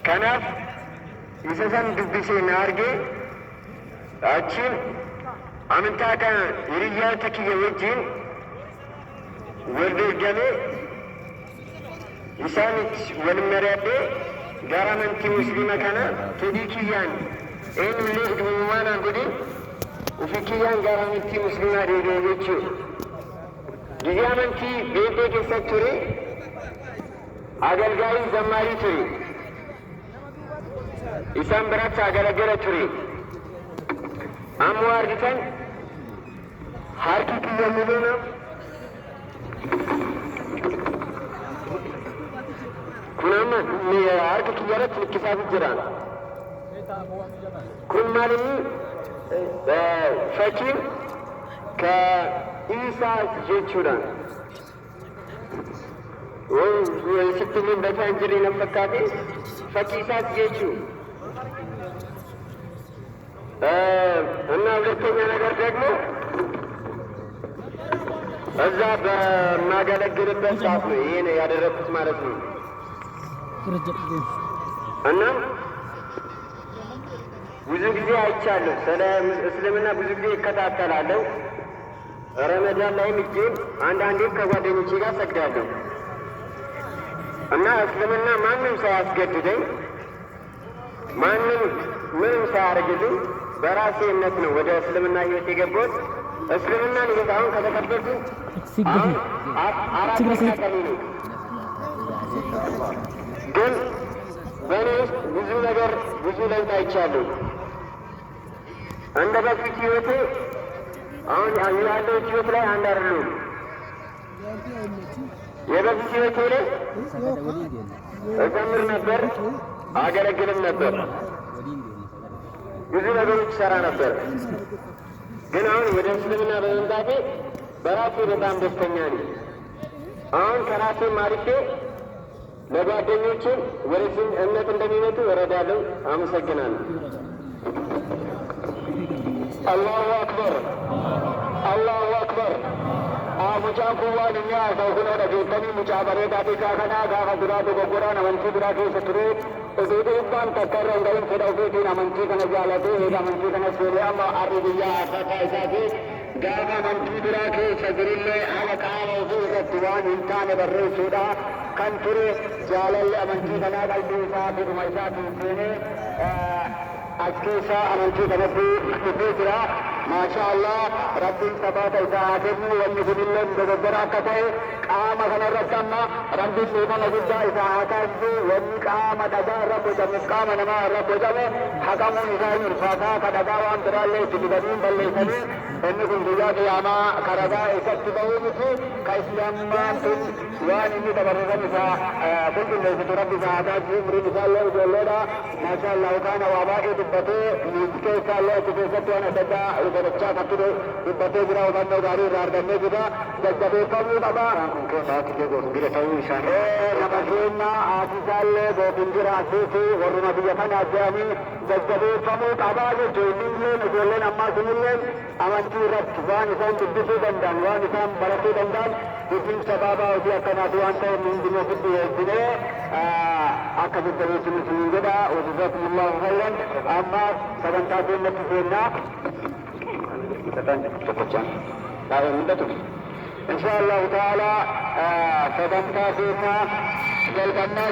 kanaaf isa san dubbisee na arge achiin amantaa kana hiriyoota kiyya wajjin wal deeggaree isaanitti wal mari'adhee gara amantii musliima kana fedhii kiyyaan eenyullee hidhummaa naan godhin ofii kiyyaan gara amantii musliimaa deebi'e jechuudha. Gizee amantii beektee keessatti ture agalgaayii zammaarii ture. Isaan biratti agalagala ture. Ammoo argitan harki kiyya mul'ina kun amma harka kiyya irratti nikkisaatu jira. Kun maalinni fakkiin ka Isaa jechuudha. Sitti mul'ataa hin jirre nan fakkaate fakkii isaas jechuudha. እና ሁለተኛ ነገር ደግሞ እዛ በማገለግልበት ሰዓት ነው ይሄን ያደረኩት ማለት ነው። እና ብዙ ጊዜ አይቻለሁ፣ ስለ እስልምና ብዙ ጊዜ ይከታተላለሁ። ረመዳን ላይም እጄን አንዳንዴም ከጓደኞቼ ጋር ሰግዳለሁ። እና እስልምና ማንም ሳያስገድደኝ ማንም ምንም ሳያደርግልኝ በራሴ እምነት ነው ወደ እስልምና ህይወት የገባሁት። እስልምናን አሁን ከተቀበልኩ አራተኛ ቀኔ ነው። ግን በእኔ ውስጥ ብዙ ነገር ብዙ ለውጥ አይቻለሁ። እንደ በፊት ህይወቴ አሁን ያለው ህይወት ላይ አንድ አይደለም። የበፊት ህይወቴ ላይ እዘምር ነበር፣ አገለግልም ነበር፣ ብዙ ነገሮች ሰራ ነበር። ግን አሁን ወደ እስልምና በመምጣቴ በራሴ በጣም ደስተኛ ነኝ። አሁን ከራሴ ማርኬ ለጓደኞቼ ወደዚህ እምነት እንደሚመጡ እረዳለሁ። አመሰግናለሁ። አላሁ አክበር፣ አላሁ አክበር። ሙጫን ኩዋን እኛ ሰውኩነ ደጌተኒ ሙጫ በሬዳ ቢካ ከና ጋፈ ዱራቱ ጎጎራን አመንቲ ዱራ ኬሰ ቱሬ እዱባን ተከረ እንደይን ፈዳውፊቲን አመንቲ ከነ ጃለቴ ሄድ አመንቲ ከነ ሴሌ አማ አሪ ብያ አሳታ ይሳቴ ጋፈ አመንቲ ዱራ ኬሰ ጅሪሌ አለቃለ ፊ ኢረቲ ዋን ሂንታነ በሬሱዳ ከን ቱሬ ጃለሌ አመንቲ ከና ቀልቢ ኢሳቲ ዱማ ኢሳቲ ሴኔ አስኬሳ አመንቲ ከነቲ ዱፌ ጅራ ማሻአላህ ረቢን ሰባተ ኢሳአተኒ ወንኩልለን በገበራ ከተይ ቃማ ከነረከማ ረቢን ሊመነ ጉዳ ኢሳአታንጂ ወኒ ቃማ ደጋ ረብ ጀምቃማ ነማ ረብ ጀመ ሐቀሙን ኢሳኒ ርፋታ ከደጋዋን ትራለ ትግበኒን በለይተኒ እነኩን ጉያ ቂያማ ከረጋ ኢሰት በውምቲ ከእስላማትን ዋን ኢኒ ተበረዘን ኢሳ ኩንቱ ለይቱ ረቢ ኢሳአታንጂ ምሪን ኢሳለ ጀለዳ ማሻአላህ ካነ ዋባኢ ድበቴ ሚስኬ ኢሳለ ትፈሰት ዋነ ደጋ ገለቻ ከትዶ ድበቴ ጅራ ወባነው ጋሪ ራርደኔ ጅራ ደገቤፈሙ ቀባ ራንኩንኬ ጎንግረተው ኢሳን ነመሴና አቲሳለ ጎንግራ አሴሴ ወሩመ ብየከን አጃሚ ደገቤፈሙ ቀባ ጀቾ ኢንሌን እጆሌን አማስንሌን አመንቲ ረት ዋን ኢሳን ድብሱ ደንዳን ዋን ኢሳን በረቱ ደንዳን ኢሲን ሰባባ ወዲ አከናቱ ዋንተ ምንድነ ፍድ የዝኔ አከብደሬ ስንስንገዳ ወጀዛኩሙላሁ ኸይረን አማ ሰበንታቴን ነትሴና إن شاء الله تعالى فدمتا فينا